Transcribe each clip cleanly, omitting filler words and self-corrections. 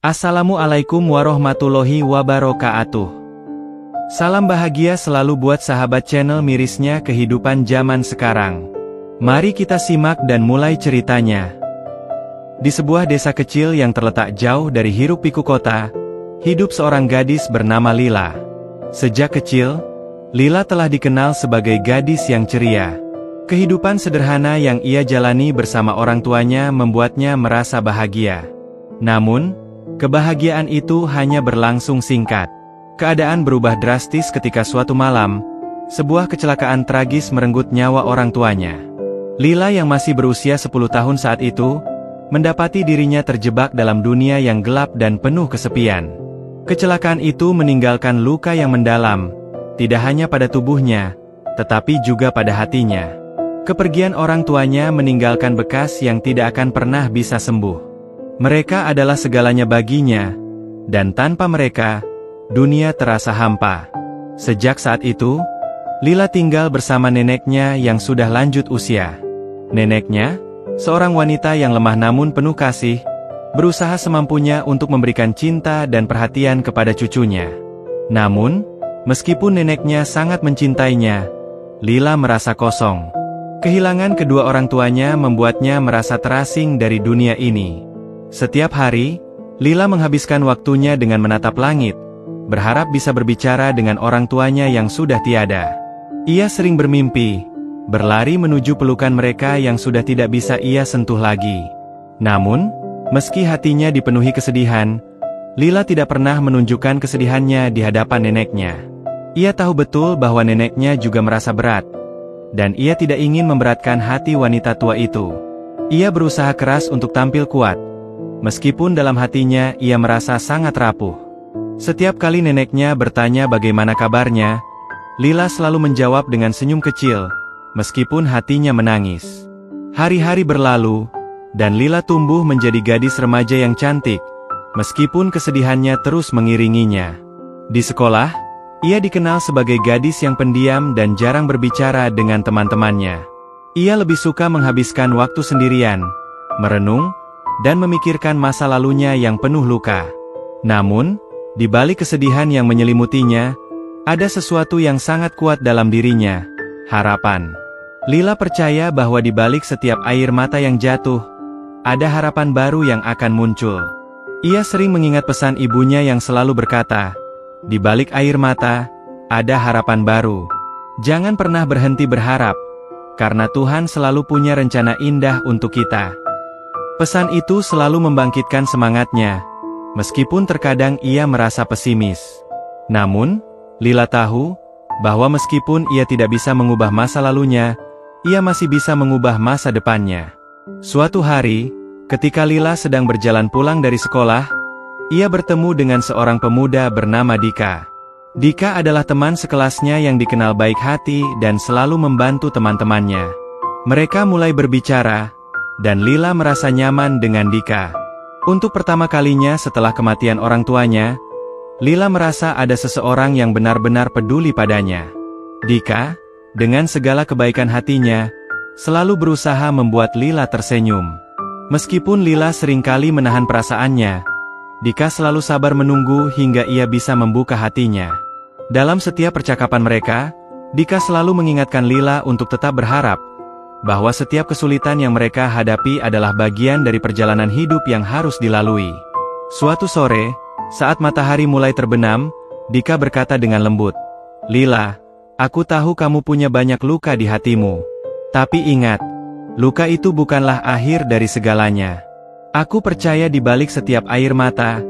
Assalamualaikum warahmatullahi wabarakatuh. Salam bahagia selalu buat sahabat channel mirisnya kehidupan zaman sekarang. Mari kita simak dan mulai ceritanya. Di sebuah desa kecil yang terletak jauh dari hiruk-pikuk kota, hidup seorang gadis bernama Lila. Sejak kecil, Lila telah dikenal sebagai gadis yang ceria. Kehidupan sederhana yang ia jalani bersama orang tuanya membuatnya merasa bahagia. Namun, kebahagiaan itu hanya berlangsung singkat. Keadaan berubah drastis ketika suatu malam, sebuah kecelakaan tragis merenggut nyawa orang tuanya. Lila yang masih berusia 10 tahun saat itu, mendapati dirinya terjebak dalam dunia yang gelap dan penuh kesepian. Kecelakaan itu meninggalkan luka yang mendalam, tidak hanya pada tubuhnya, tetapi juga pada hatinya. Kepergian orang tuanya meninggalkan bekas yang tidak akan pernah bisa sembuh. Mereka adalah segalanya baginya, dan tanpa mereka, dunia terasa hampa. Sejak saat itu, Lila tinggal bersama neneknya yang sudah lanjut usia. Neneknya, seorang wanita yang lemah namun penuh kasih, berusaha semampunya untuk memberikan cinta dan perhatian kepada cucunya. Namun, meskipun neneknya sangat mencintainya, Lila merasa kosong. Kehilangan kedua orang tuanya membuatnya merasa terasing dari dunia ini. Setiap hari, Lila menghabiskan waktunya dengan menatap langit, berharap bisa berbicara dengan orang tuanya yang sudah tiada. Ia sering bermimpi, berlari menuju pelukan mereka yang sudah tidak bisa ia sentuh lagi. Namun, meski hatinya dipenuhi kesedihan, Lila tidak pernah menunjukkan kesedihannya di hadapan neneknya. Ia tahu betul bahwa neneknya juga merasa berat, dan ia tidak ingin memberatkan hati wanita tua itu. Ia berusaha keras untuk tampil kuat, meskipun dalam hatinya ia merasa sangat rapuh. Setiap kali neneknya bertanya bagaimana kabarnya, Lila selalu menjawab dengan senyum kecil, meskipun hatinya menangis. Hari-hari berlalu, dan Lila tumbuh menjadi gadis remaja yang cantik, meskipun kesedihannya terus mengiringinya. Di sekolah, ia dikenal sebagai gadis yang pendiam dan jarang berbicara dengan teman-temannya. Ia lebih suka menghabiskan waktu sendirian, merenung, dan memikirkan masa lalunya yang penuh luka. Namun, di balik kesedihan yang menyelimutinya, ada sesuatu yang sangat kuat dalam dirinya, harapan. Lila percaya bahwa di balik setiap air mata yang jatuh, ada harapan baru yang akan muncul. Ia sering mengingat pesan ibunya yang selalu berkata, di balik air mata, ada harapan baru. Jangan pernah berhenti berharap, karena Tuhan selalu punya rencana indah untuk kita. Pesan itu selalu membangkitkan semangatnya, meskipun terkadang ia merasa pesimis. Namun, Lila tahu bahwa meskipun ia tidak bisa mengubah masa lalunya, ia masih bisa mengubah masa depannya. Suatu hari, ketika Lila sedang berjalan pulang dari sekolah, ia bertemu dengan seorang pemuda bernama Dika. Dika adalah teman sekelasnya yang dikenal baik hati dan selalu membantu teman-temannya. Mereka mulai berbicara, dan Lila merasa nyaman dengan Dika. Untuk pertama kalinya setelah kematian orang tuanya, Lila merasa ada seseorang yang benar-benar peduli padanya. Dika, dengan segala kebaikan hatinya, selalu berusaha membuat Lila tersenyum. Meskipun Lila seringkali menahan perasaannya, Dika selalu sabar menunggu hingga ia bisa membuka hatinya. Dalam setiap percakapan mereka, Dika selalu mengingatkan Lila untuk tetap berharap, bahwa setiap kesulitan yang mereka hadapi adalah bagian dari perjalanan hidup yang harus dilalui. Suatu sore, saat matahari mulai terbenam, Dika berkata dengan lembut, "Lila, aku tahu kamu punya banyak luka di hatimu. Tapi ingat, luka itu bukanlah akhir dari segalanya. Aku percaya di balik setiap air mata,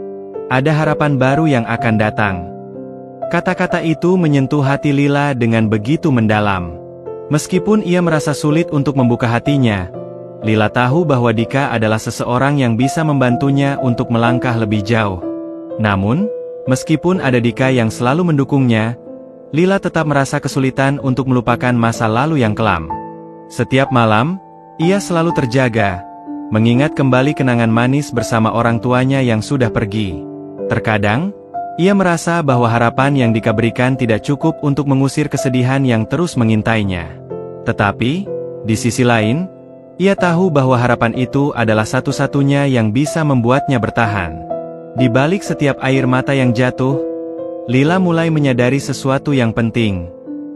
ada harapan baru yang akan datang." Kata-kata itu menyentuh hati Lila dengan begitu mendalam. Meskipun ia merasa sulit untuk membuka hatinya, Lila tahu bahwa Dika adalah seseorang yang bisa membantunya untuk melangkah lebih jauh. Namun, meskipun ada Dika yang selalu mendukungnya, Lila tetap merasa kesulitan untuk melupakan masa lalu yang kelam. Setiap malam, ia selalu terjaga, mengingat kembali kenangan manis bersama orang tuanya yang sudah pergi. Terkadang, ia merasa bahwa harapan yang Dika berikan tidak cukup untuk mengusir kesedihan yang terus mengintainya. Tetapi, di sisi lain, ia tahu bahwa harapan itu adalah satu-satunya yang bisa membuatnya bertahan. Di balik setiap air mata yang jatuh, Lila mulai menyadari sesuatu yang penting.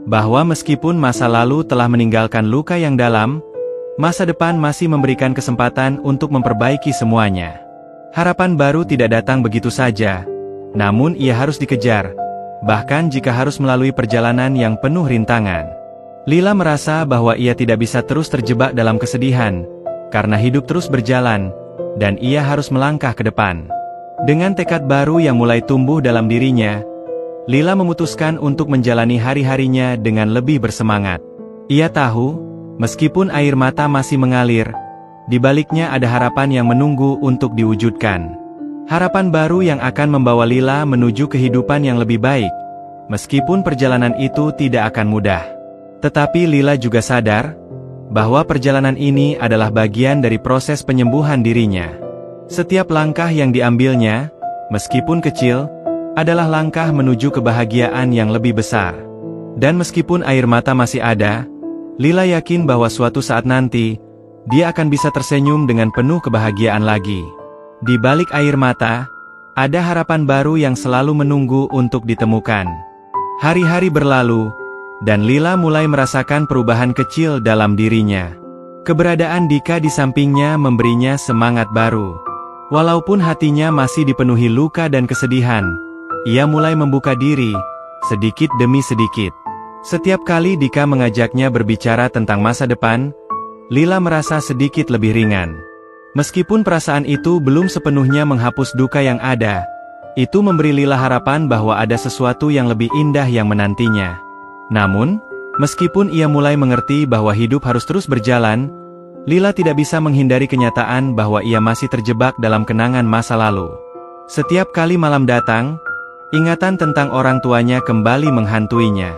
Bahwa meskipun masa lalu telah meninggalkan luka yang dalam, masa depan masih memberikan kesempatan untuk memperbaiki semuanya. Harapan baru tidak datang begitu saja, namun ia harus dikejar, bahkan jika harus melalui perjalanan yang penuh rintangan. Lila merasa bahwa ia tidak bisa terus terjebak dalam kesedihan, karena hidup terus berjalan, dan ia harus melangkah ke depan. Dengan tekad baru yang mulai tumbuh dalam dirinya, Lila memutuskan untuk menjalani hari-harinya dengan lebih bersemangat. Ia tahu, meskipun air mata masih mengalir, di baliknya ada harapan yang menunggu untuk diwujudkan. Harapan baru yang akan membawa Lila menuju kehidupan yang lebih baik, meskipun perjalanan itu tidak akan mudah. Tetapi Lila juga sadar, bahwa perjalanan ini adalah bagian dari proses penyembuhan dirinya. Setiap langkah yang diambilnya, meskipun kecil, adalah langkah menuju kebahagiaan yang lebih besar. Dan meskipun air mata masih ada, Lila yakin bahwa suatu saat nanti, dia akan bisa tersenyum dengan penuh kebahagiaan lagi. Di balik air mata, ada harapan baru yang selalu menunggu untuk ditemukan. Hari-hari berlalu, dan Lila mulai merasakan perubahan kecil dalam dirinya. Keberadaan Dika di sampingnya memberinya semangat baru. Walaupun hatinya masih dipenuhi luka dan kesedihan, ia mulai membuka diri, sedikit demi sedikit. Setiap kali Dika mengajaknya berbicara tentang masa depan, Lila merasa sedikit lebih ringan. Meskipun perasaan itu belum sepenuhnya menghapus duka yang ada, itu memberi Lila harapan bahwa ada sesuatu yang lebih indah yang menantinya. Namun, meskipun ia mulai mengerti bahwa hidup harus terus berjalan, Lila tidak bisa menghindari kenyataan bahwa ia masih terjebak dalam kenangan masa lalu. Setiap kali malam datang, ingatan tentang orang tuanya kembali menghantuinya.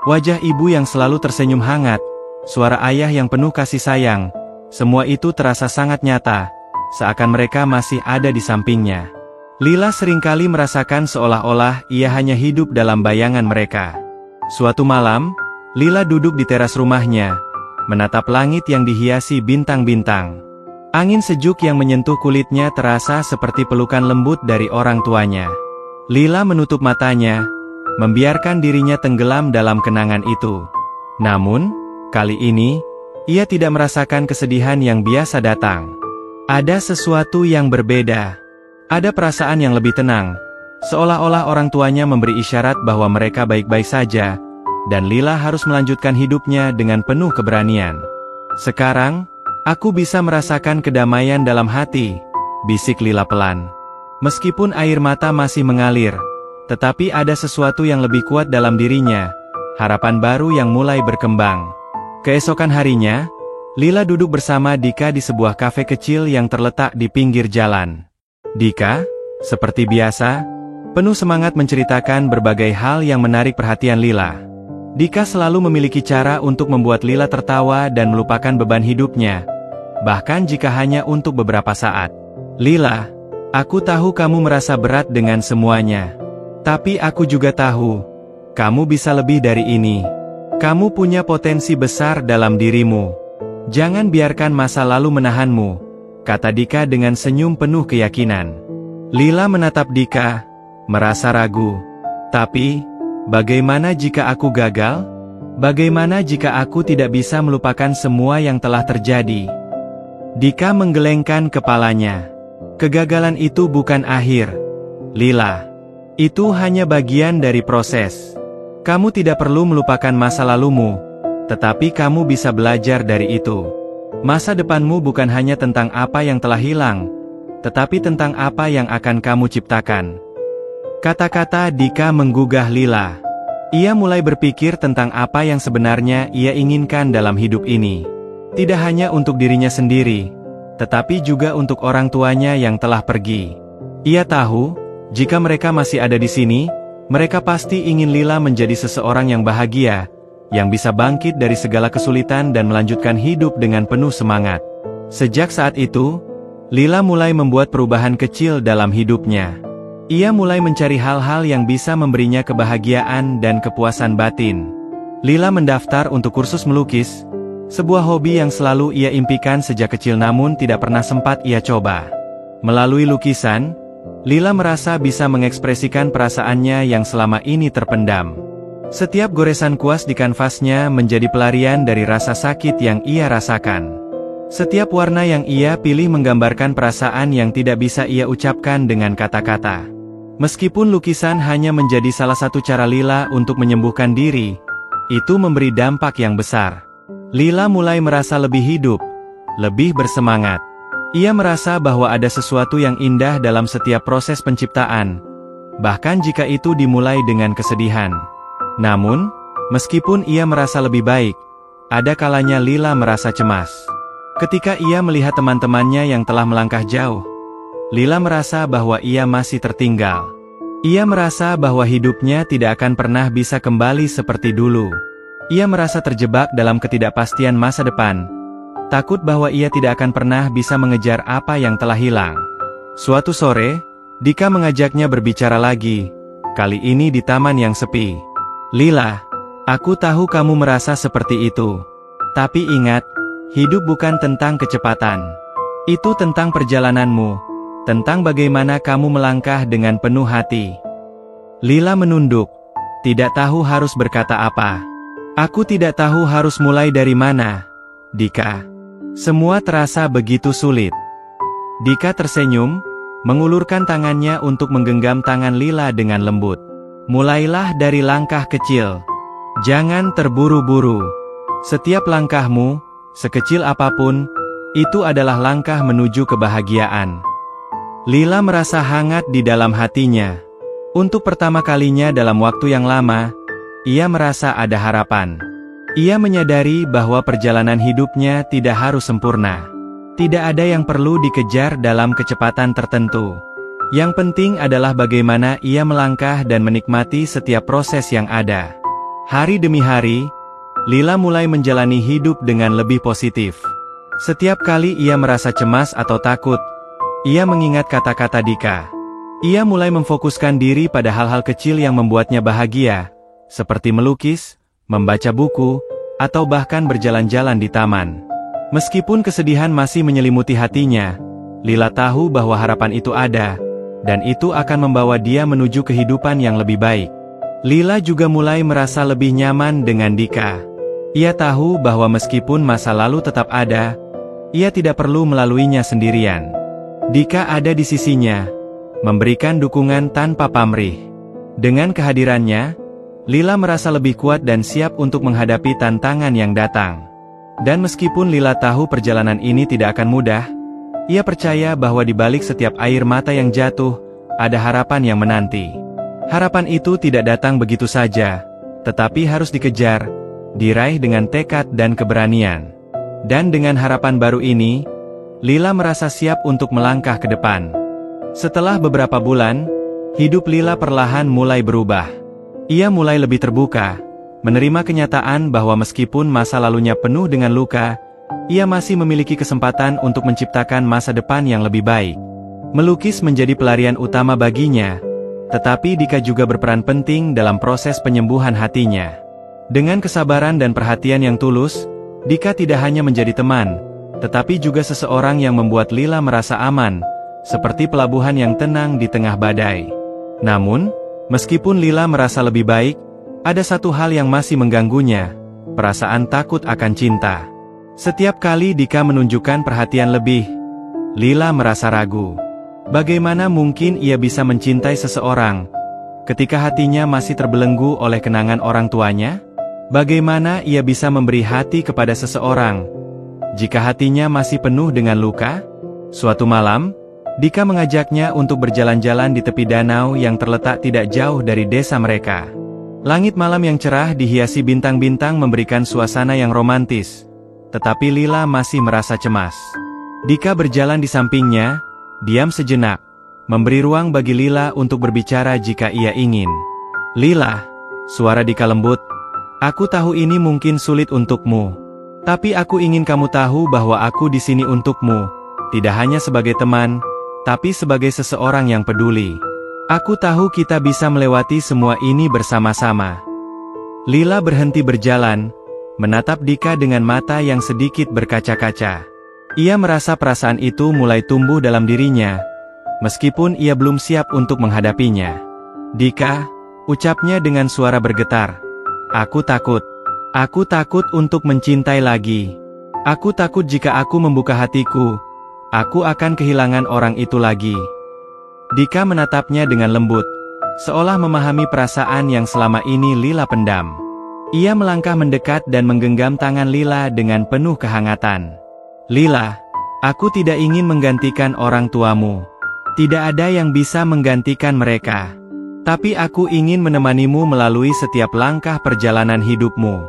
Wajah ibu yang selalu tersenyum hangat, suara ayah yang penuh kasih sayang, semua itu terasa sangat nyata, seakan mereka masih ada di sampingnya. Lila seringkali merasakan seolah-olah ia hanya hidup dalam bayangan mereka. Suatu malam, Lila duduk di teras rumahnya, menatap langit yang dihiasi bintang-bintang. Angin sejuk yang menyentuh kulitnya terasa seperti pelukan lembut dari orang tuanya. Lila menutup matanya, membiarkan dirinya tenggelam dalam kenangan itu. Namun, kali ini, ia tidak merasakan kesedihan yang biasa datang. Ada sesuatu yang berbeda. Ada perasaan yang lebih tenang, seolah-olah orang tuanya memberi isyarat bahwa mereka baik-baik saja, dan Lila harus melanjutkan hidupnya dengan penuh keberanian. Sekarang, aku bisa merasakan kedamaian dalam hati, bisik Lila pelan. Meskipun air mata masih mengalir, tetapi ada sesuatu yang lebih kuat dalam dirinya, harapan baru yang mulai berkembang. Keesokan harinya, Lila duduk bersama Dika di sebuah kafe kecil yang terletak di pinggir jalan. Dika, seperti biasa, penuh semangat menceritakan berbagai hal yang menarik perhatian Lila. Dika selalu memiliki cara untuk membuat Lila tertawa dan melupakan beban hidupnya, bahkan jika hanya untuk beberapa saat. Lila, aku tahu kamu merasa berat dengan semuanya. Tapi aku juga tahu, kamu bisa lebih dari ini. Kamu punya potensi besar dalam dirimu. Jangan biarkan masa lalu menahanmu, kata Dika dengan senyum penuh keyakinan. Lila menatap Dika, merasa ragu. Tapi, bagaimana jika aku gagal? Bagaimana jika aku tidak bisa melupakan semua yang telah terjadi? Dika menggelengkan kepalanya. Kegagalan itu bukan akhir, Lila. Itu hanya bagian dari proses. Kamu tidak perlu melupakan masa lalumu, tetapi kamu bisa belajar dari itu. Masa depanmu bukan hanya tentang apa yang telah hilang, tetapi tentang apa yang akan kamu ciptakan. Kata-kata Dika menggugah Lila. Ia mulai berpikir tentang apa yang sebenarnya ia inginkan dalam hidup ini. Tidak hanya untuk dirinya sendiri, tetapi juga untuk orang tuanya yang telah pergi. Ia tahu, jika mereka masih ada di sini, mereka pasti ingin Lila menjadi seseorang yang bahagia, yang bisa bangkit dari segala kesulitan dan melanjutkan hidup dengan penuh semangat. Sejak saat itu, Lila mulai membuat perubahan kecil dalam hidupnya. Ia mulai mencari hal-hal yang bisa memberinya kebahagiaan dan kepuasan batin. Lila mendaftar untuk kursus melukis, sebuah hobi yang selalu ia impikan sejak kecil namun tidak pernah sempat ia coba. Melalui lukisan, Lila merasa bisa mengekspresikan perasaannya yang selama ini terpendam. Setiap goresan kuas di kanvasnya menjadi pelarian dari rasa sakit yang ia rasakan. Setiap warna yang ia pilih menggambarkan perasaan yang tidak bisa ia ucapkan dengan kata-kata. Meskipun lukisan hanya menjadi salah satu cara Lila untuk menyembuhkan diri, itu memberi dampak yang besar. Lila mulai merasa lebih hidup, lebih bersemangat. Ia merasa bahwa ada sesuatu yang indah dalam setiap proses penciptaan, bahkan jika itu dimulai dengan kesedihan. Namun, meskipun ia merasa lebih baik, ada kalanya Lila merasa cemas. Ketika ia melihat teman-temannya yang telah melangkah jauh, Lila merasa bahwa ia masih tertinggal. Ia merasa bahwa hidupnya tidak akan pernah bisa kembali seperti dulu. Ia merasa terjebak dalam ketidakpastian masa depan, takut bahwa ia tidak akan pernah bisa mengejar apa yang telah hilang. Suatu sore, Dika mengajaknya berbicara lagi, kali ini di taman yang sepi. Lila, aku tahu kamu merasa seperti itu. Tapi ingat, hidup bukan tentang kecepatan. Itu tentang perjalananmu, tentang bagaimana kamu melangkah dengan penuh hati. Lila menunduk, tidak tahu harus berkata apa. Aku tidak tahu harus mulai dari mana, Dika. Semua terasa begitu sulit. Dika tersenyum, mengulurkan tangannya untuk menggenggam tangan Lila dengan lembut. Mulailah dari langkah kecil. Jangan terburu-buru. Setiap langkahmu, sekecil apapun, itu adalah langkah menuju kebahagiaan. Lila merasa hangat di dalam hatinya. Untuk pertama kalinya dalam waktu yang lama, ia merasa ada harapan. Ia menyadari bahwa perjalanan hidupnya tidak harus sempurna. Tidak ada yang perlu dikejar dalam kecepatan tertentu. Yang penting adalah bagaimana ia melangkah dan menikmati setiap proses yang ada. Hari demi hari, Lila mulai menjalani hidup dengan lebih positif. Setiap kali ia merasa cemas atau takut, ia mengingat kata-kata Dika. Ia mulai memfokuskan diri pada hal-hal kecil yang membuatnya bahagia, seperti melukis, membaca buku, atau bahkan berjalan-jalan di taman. Meskipun kesedihan masih menyelimuti hatinya, Lila tahu bahwa harapan itu ada, dan itu akan membawa dia menuju kehidupan yang lebih baik. Lila juga mulai merasa lebih nyaman dengan Dika. Ia tahu bahwa meskipun masa lalu tetap ada, ia tidak perlu melaluinya sendirian. Dika ada di sisinya, memberikan dukungan tanpa pamrih. Dengan kehadirannya, Lila merasa lebih kuat dan siap untuk menghadapi tantangan yang datang. Dan meskipun Lila tahu perjalanan ini tidak akan mudah, ia percaya bahwa di balik setiap air mata yang jatuh, ada harapan yang menanti. Harapan itu tidak datang begitu saja, tetapi harus dikejar, diraih dengan tekad dan keberanian. Dan dengan harapan baru ini, Lila merasa siap untuk melangkah ke depan. Setelah beberapa bulan, hidup Lila perlahan mulai berubah. Ia mulai lebih terbuka, menerima kenyataan bahwa meskipun masa lalunya penuh dengan luka, ia masih memiliki kesempatan untuk menciptakan masa depan yang lebih baik. Melukis menjadi pelarian utama baginya, tetapi Dika juga berperan penting dalam proses penyembuhan hatinya. Dengan kesabaran dan perhatian yang tulus, Dika tidak hanya menjadi teman, tetapi juga seseorang yang membuat Lila merasa aman, seperti pelabuhan yang tenang di tengah badai. Namun, meskipun Lila merasa lebih baik, ada satu hal yang masih mengganggunya, perasaan takut akan cinta. Setiap kali Dika menunjukkan perhatian lebih, Lila merasa ragu. Bagaimana mungkin ia bisa mencintai seseorang, ketika hatinya masih terbelenggu oleh kenangan orang tuanya? Bagaimana ia bisa memberi hati kepada seseorang, jika hatinya masih penuh dengan luka? Suatu malam, Dika mengajaknya untuk berjalan-jalan di tepi danau yang terletak tidak jauh dari desa mereka. Langit malam yang cerah dihiasi bintang-bintang memberikan suasana yang romantis, tetapi Lila masih merasa cemas. Dika berjalan di sampingnya, diam sejenak, memberi ruang bagi Lila untuk berbicara jika ia ingin. Lila, suara Dika lembut, aku tahu ini mungkin sulit untukmu, tapi aku ingin kamu tahu bahwa aku di sini untukmu, tidak hanya sebagai teman, tapi sebagai seseorang yang peduli. Aku tahu kita bisa melewati semua ini bersama-sama. Lila berhenti berjalan, menatap Dika dengan mata yang sedikit berkaca-kaca. Ia merasa perasaan itu mulai tumbuh dalam dirinya, meskipun ia belum siap untuk menghadapinya. "Dika," ucapnya dengan suara bergetar. "Aku takut. Aku takut untuk mencintai lagi. Aku takut jika aku membuka hatiku, aku akan kehilangan orang itu lagi." Dika menatapnya dengan lembut, seolah memahami perasaan yang selama ini Lila pendam. Ia melangkah mendekat dan menggenggam tangan Lila dengan penuh kehangatan. "Lila, aku tidak ingin menggantikan orang tuamu. Tidak ada yang bisa menggantikan mereka. Tapi aku ingin menemanimu melalui setiap langkah perjalanan hidupmu.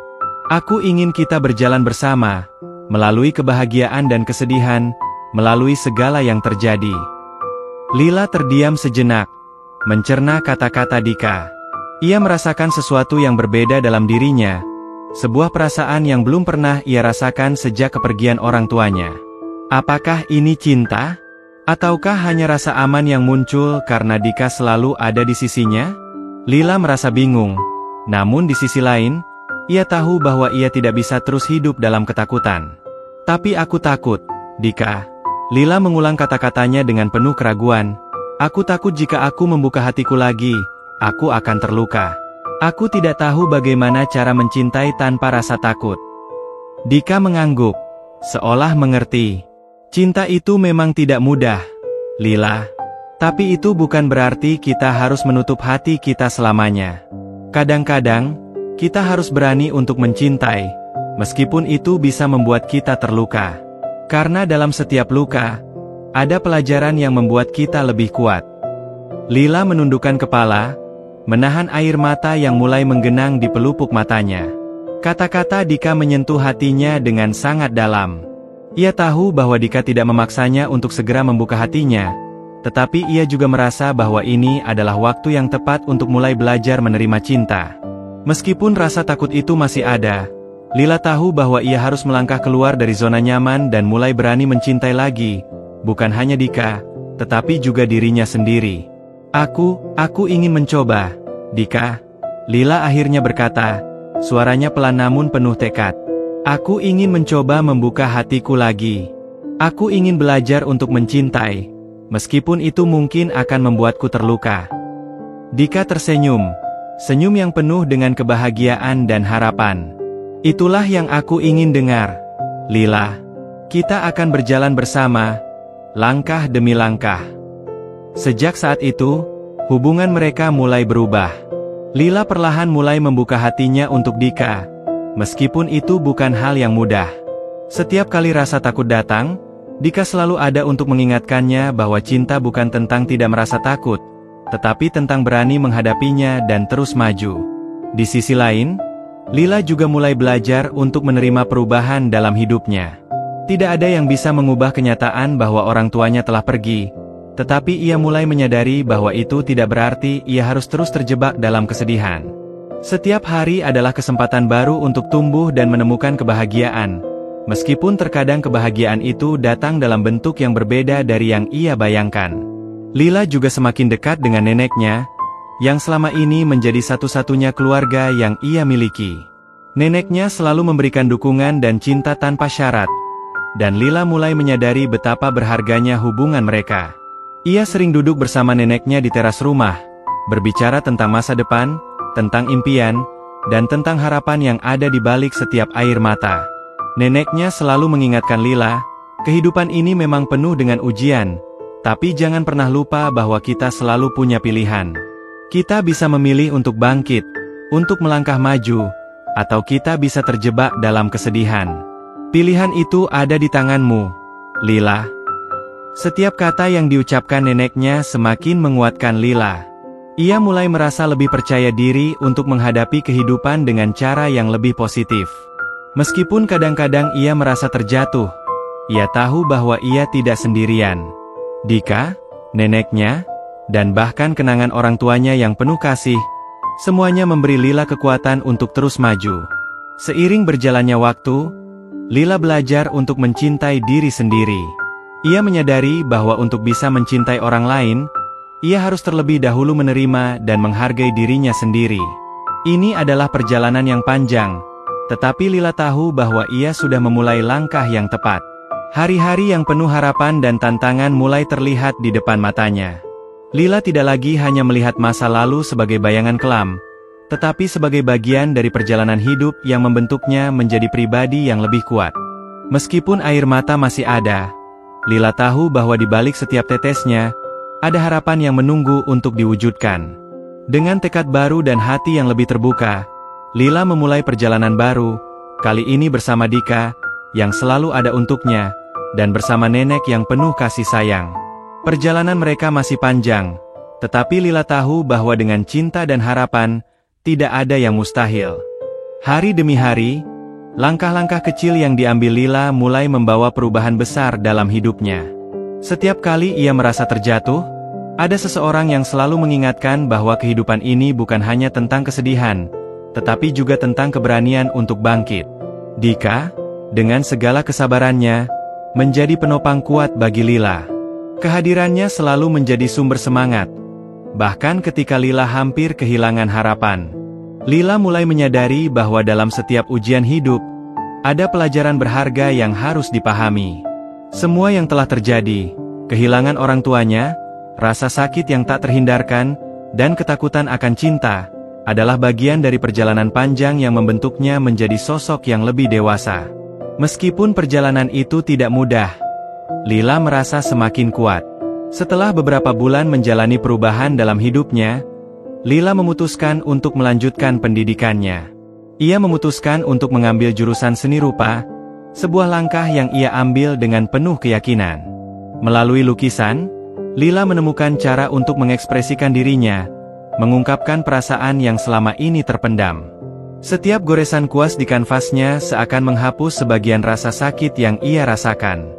Aku ingin kita berjalan bersama, melalui kebahagiaan dan kesedihan, melalui segala yang terjadi." Lila terdiam sejenak, mencerna kata-kata Dika. Ia merasakan sesuatu yang berbeda dalam dirinya, sebuah perasaan yang belum pernah ia rasakan sejak kepergian orang tuanya. Apakah ini cinta? Ataukah hanya rasa aman yang muncul karena Dika selalu ada di sisinya? Lila merasa bingung, namun di sisi lain, ia tahu bahwa ia tidak bisa terus hidup dalam ketakutan. "Tapi aku takut, Dika." Lila mengulang kata-katanya dengan penuh keraguan. "Aku takut jika aku membuka hatiku lagi, aku akan terluka. Aku tidak tahu bagaimana cara mencintai tanpa rasa takut." Dika mengangguk, seolah mengerti. "Cinta itu memang tidak mudah, Lila. Tapi itu bukan berarti kita harus menutup hati kita selamanya. Kadang-kadang, kita harus berani untuk mencintai, meskipun itu bisa membuat kita terluka. Karena dalam setiap luka, ada pelajaran yang membuat kita lebih kuat." Lila menundukkan kepala, menahan air mata yang mulai menggenang di pelupuk matanya. Kata-kata Dika menyentuh hatinya dengan sangat dalam. Ia tahu bahwa Dika tidak memaksanya untuk segera membuka hatinya, tetapi ia juga merasa bahwa ini adalah waktu yang tepat untuk mulai belajar menerima cinta. Meskipun rasa takut itu masih ada, Lila tahu bahwa ia harus melangkah keluar dari zona nyaman dan mulai berani mencintai lagi, bukan hanya Dika, tetapi juga dirinya sendiri. Aku ingin mencoba, Dika." Lila akhirnya berkata, suaranya pelan namun penuh tekad. "Aku ingin mencoba membuka hatiku lagi. Aku ingin belajar untuk mencintai, meskipun itu mungkin akan membuatku terluka." Dika tersenyum, senyum yang penuh dengan kebahagiaan dan harapan. "Itulah yang aku ingin dengar, Lila. Kita akan berjalan bersama, langkah demi langkah." Sejak saat itu, hubungan mereka mulai berubah. Lila perlahan mulai membuka hatinya untuk Dika, meskipun itu bukan hal yang mudah. Setiap kali rasa takut datang, Dika selalu ada untuk mengingatkannya bahwa cinta bukan tentang tidak merasa takut, tetapi tentang berani menghadapinya dan terus maju. Di sisi lain, Lila juga mulai belajar untuk menerima perubahan dalam hidupnya. Tidak ada yang bisa mengubah kenyataan bahwa orang tuanya telah pergi, tetapi ia mulai menyadari bahwa itu tidak berarti ia harus terus terjebak dalam kesedihan. Setiap hari adalah kesempatan baru untuk tumbuh dan menemukan kebahagiaan, meskipun terkadang kebahagiaan itu datang dalam bentuk yang berbeda dari yang ia bayangkan. Lila juga semakin dekat dengan neneknya, yang selama ini menjadi satu-satunya keluarga yang ia miliki. Neneknya selalu memberikan dukungan dan cinta tanpa syarat, dan Lila mulai menyadari betapa berharganya hubungan mereka. Ia sering duduk bersama neneknya di teras rumah, berbicara tentang masa depan, tentang impian, dan tentang harapan yang ada di balik setiap air mata. Neneknya selalu mengingatkan Lila, kehidupan ini memang penuh dengan ujian, tapi jangan pernah lupa bahwa kita selalu punya pilihan. Kita bisa memilih untuk bangkit, untuk melangkah maju, atau kita bisa terjebak dalam kesedihan. Pilihan itu ada di tanganmu, Lila. Setiap kata yang diucapkan neneknya semakin menguatkan Lila. Ia mulai merasa lebih percaya diri untuk menghadapi kehidupan dengan cara yang lebih positif. Meskipun kadang-kadang ia merasa terjatuh, ia tahu bahwa ia tidak sendirian. Dika, neneknya, dan bahkan kenangan orang tuanya yang penuh kasih, semuanya memberi Lila kekuatan untuk terus maju. Seiring berjalannya waktu, Lila belajar untuk mencintai diri sendiri. Ia menyadari bahwa untuk bisa mencintai orang lain, ia harus terlebih dahulu menerima dan menghargai dirinya sendiri. Ini adalah perjalanan yang panjang, tetapi Lila tahu bahwa ia sudah memulai langkah yang tepat. Hari-hari yang penuh harapan dan tantangan mulai terlihat di depan matanya. Lila tidak lagi hanya melihat masa lalu sebagai bayangan kelam, tetapi sebagai bagian dari perjalanan hidup yang membentuknya menjadi pribadi yang lebih kuat. Meskipun air mata masih ada, Lila tahu bahwa di balik setiap tetesnya, ada harapan yang menunggu untuk diwujudkan. Dengan tekad baru dan hati yang lebih terbuka, Lila memulai perjalanan baru, kali ini bersama Dika, yang selalu ada untuknya, dan bersama nenek yang penuh kasih sayang. Perjalanan mereka masih panjang, tetapi Lila tahu bahwa dengan cinta dan harapan, tidak ada yang mustahil. Hari demi hari, langkah-langkah kecil yang diambil Lila mulai membawa perubahan besar dalam hidupnya. Setiap kali ia merasa terjatuh, ada seseorang yang selalu mengingatkan bahwa kehidupan ini bukan hanya tentang kesedihan, tetapi juga tentang keberanian untuk bangkit. Dika, dengan segala kesabarannya, menjadi penopang kuat bagi Lila. Kehadirannya selalu menjadi sumber semangat. Bahkan ketika Lila hampir kehilangan harapan, Lila mulai menyadari bahwa dalam setiap ujian hidup, ada pelajaran berharga yang harus dipahami. Semua yang telah terjadi, kehilangan orang tuanya, rasa sakit yang tak terhindarkan, dan ketakutan akan cinta, adalah bagian dari perjalanan panjang yang membentuknya menjadi sosok yang lebih dewasa. Meskipun perjalanan itu tidak mudah, Lila merasa semakin kuat. Setelah beberapa bulan menjalani perubahan dalam hidupnya, Lila memutuskan untuk melanjutkan pendidikannya. Ia memutuskan untuk mengambil jurusan seni rupa, sebuah langkah yang ia ambil dengan penuh keyakinan. Melalui lukisan, Lila menemukan cara untuk mengekspresikan dirinya, mengungkapkan perasaan yang selama ini terpendam. Setiap goresan kuas di kanvasnya seakan menghapus sebagian rasa sakit yang ia rasakan.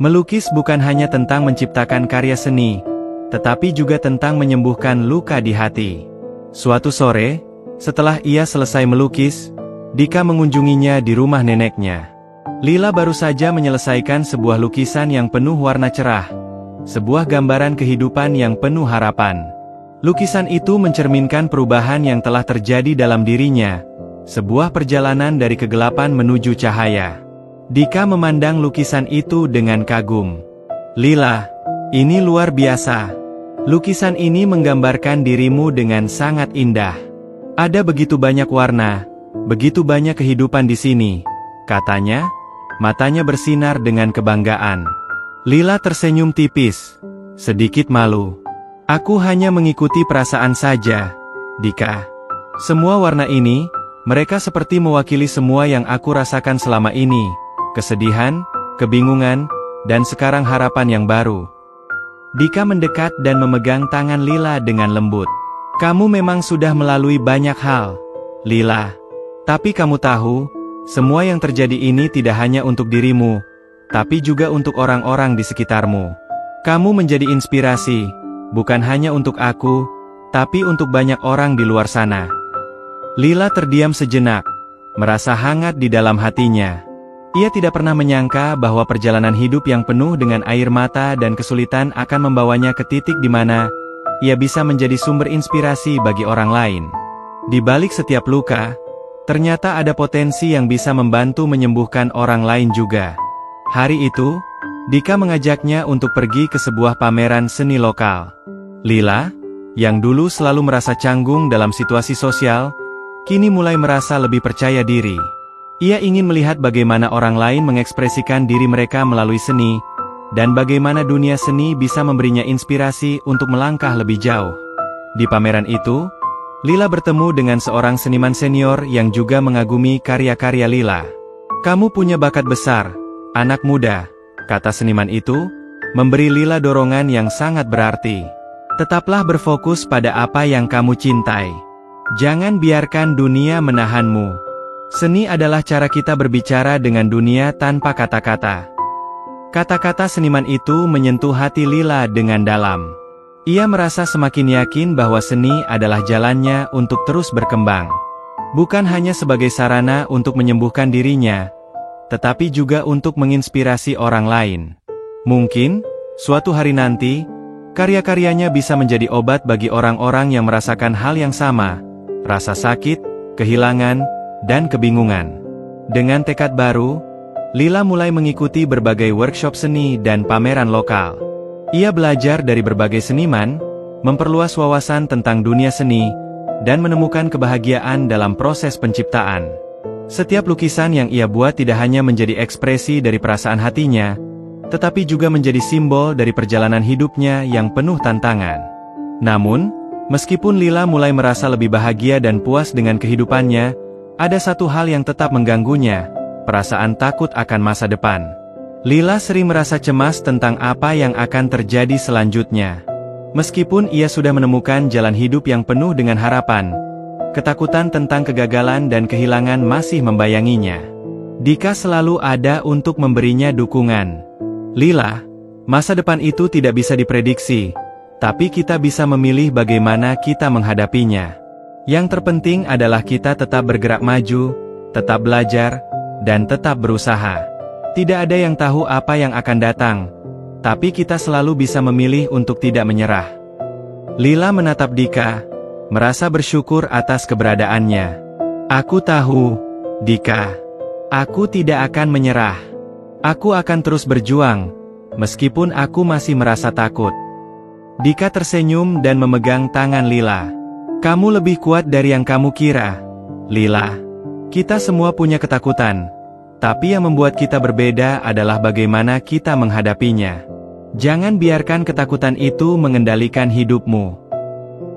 Melukis bukan hanya tentang menciptakan karya seni, tetapi juga tentang menyembuhkan luka di hati. Suatu sore, setelah ia selesai melukis, Dika mengunjunginya di rumah neneknya. Lila baru saja menyelesaikan sebuah lukisan yang penuh warna cerah, sebuah gambaran kehidupan yang penuh harapan. Lukisan itu mencerminkan perubahan yang telah terjadi dalam dirinya, sebuah perjalanan dari kegelapan menuju cahaya. Dika memandang lukisan itu dengan kagum. "Lila, ini luar biasa. Lukisan ini menggambarkan dirimu dengan sangat indah. Ada begitu banyak warna, begitu banyak kehidupan di sini," katanya, matanya bersinar dengan kebanggaan. Lila tersenyum tipis, sedikit malu. "Aku hanya mengikuti perasaan saja, Dika. Semua warna ini, mereka seperti mewakili semua yang aku rasakan selama ini, kesedihan, kebingungan, dan sekarang harapan yang baru." Dika mendekat dan memegang tangan Lila dengan lembut. "Kamu memang sudah melalui banyak hal, Lila. Tapi kamu tahu, semua yang terjadi ini tidak hanya untuk dirimu, tapi juga untuk orang-orang di sekitarmu. Kamu menjadi inspirasi, bukan hanya untuk aku, tapi untuk banyak orang di luar sana." Lila terdiam sejenak, merasa hangat di dalam hatinya. Ia tidak pernah menyangka bahwa perjalanan hidup yang penuh dengan air mata dan kesulitan akan membawanya ke titik di mana ia bisa menjadi sumber inspirasi bagi orang lain. Di balik setiap luka, ternyata ada potensi yang bisa membantu menyembuhkan orang lain juga. Hari itu, Dika mengajaknya untuk pergi ke sebuah pameran seni lokal. Lila, yang dulu selalu merasa canggung dalam situasi sosial, kini mulai merasa lebih percaya diri. Ia ingin melihat bagaimana orang lain mengekspresikan diri mereka melalui seni, dan bagaimana dunia seni bisa memberinya inspirasi untuk melangkah lebih jauh. Di pameran itu, Lila bertemu dengan seorang seniman senior yang juga mengagumi karya-karya Lila. "Kamu punya bakat besar, anak muda," kata seniman itu, memberi Lila dorongan yang sangat berarti. "Tetaplah berfokus pada apa yang kamu cintai. Jangan biarkan dunia menahanmu. Seni adalah cara kita berbicara dengan dunia tanpa kata-kata." Kata-kata seniman itu menyentuh hati Lila dengan dalam. Ia merasa semakin yakin bahwa seni adalah jalannya untuk terus berkembang. Bukan hanya sebagai sarana untuk menyembuhkan dirinya, tetapi juga untuk menginspirasi orang lain. Mungkin, suatu hari nanti, karya-karyanya bisa menjadi obat bagi orang-orang yang merasakan hal yang sama, rasa sakit, kehilangan, dan kebingungan. Dengan tekad baru, Lila mulai mengikuti berbagai workshop seni dan pameran lokal. Ia belajar dari berbagai seniman, memperluas wawasan tentang dunia seni, dan menemukan kebahagiaan dalam proses penciptaan. Setiap lukisan yang ia buat tidak hanya menjadi ekspresi dari perasaan hatinya, tetapi juga menjadi simbol dari perjalanan hidupnya yang penuh tantangan. Namun, meskipun Lila mulai merasa lebih bahagia dan puas dengan kehidupannya, ada satu hal yang tetap mengganggunya, perasaan takut akan masa depan. Lila sering merasa cemas tentang apa yang akan terjadi selanjutnya. Meskipun ia sudah menemukan jalan hidup yang penuh dengan harapan, ketakutan tentang kegagalan dan kehilangan masih membayanginya. Dika selalu ada untuk memberinya dukungan. Lila, masa depan itu tidak bisa diprediksi, tapi kita bisa memilih bagaimana kita menghadapinya. Yang terpenting adalah kita tetap bergerak maju, tetap belajar, dan tetap berusaha. Tidak ada yang tahu apa yang akan datang, tapi kita selalu bisa memilih untuk tidak menyerah. Lila menatap Dika, merasa bersyukur atas keberadaannya. Aku tahu, Dika. Aku tidak akan menyerah. Aku akan terus berjuang, meskipun aku masih merasa takut. Dika tersenyum dan memegang tangan Lila. Kamu lebih kuat dari yang kamu kira, Lila. Kita semua punya ketakutan, tapi yang membuat kita berbeda adalah bagaimana kita menghadapinya. Jangan biarkan ketakutan itu mengendalikan hidupmu.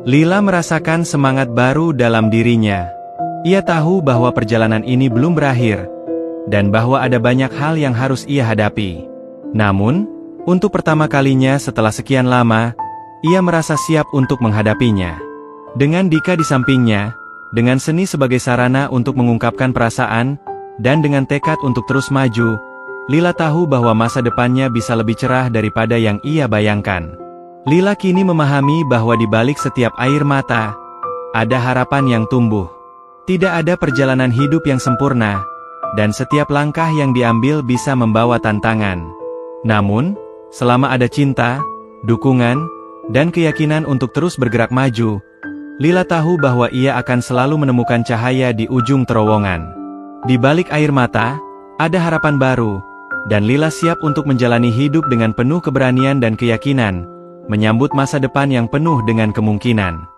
Lila merasakan semangat baru dalam dirinya. Ia tahu bahwa perjalanan ini belum berakhir, dan bahwa ada banyak hal yang harus ia hadapi. Namun, untuk pertama kalinya setelah sekian lama, ia merasa siap untuk menghadapinya. Dengan Dika di sampingnya, dengan seni sebagai sarana untuk mengungkapkan perasaan, dan dengan tekad untuk terus maju, Lila tahu bahwa masa depannya bisa lebih cerah daripada yang ia bayangkan. Lila kini memahami bahwa di balik setiap air mata, ada harapan yang tumbuh. Tidak ada perjalanan hidup yang sempurna, dan setiap langkah yang diambil bisa membawa tantangan. Namun, selama ada cinta, dukungan, dan keyakinan untuk terus bergerak maju, Lila tahu bahwa ia akan selalu menemukan cahaya di ujung terowongan. Di balik air mata, ada harapan baru, dan Lila siap untuk menjalani hidup dengan penuh keberanian dan keyakinan, menyambut masa depan yang penuh dengan kemungkinan.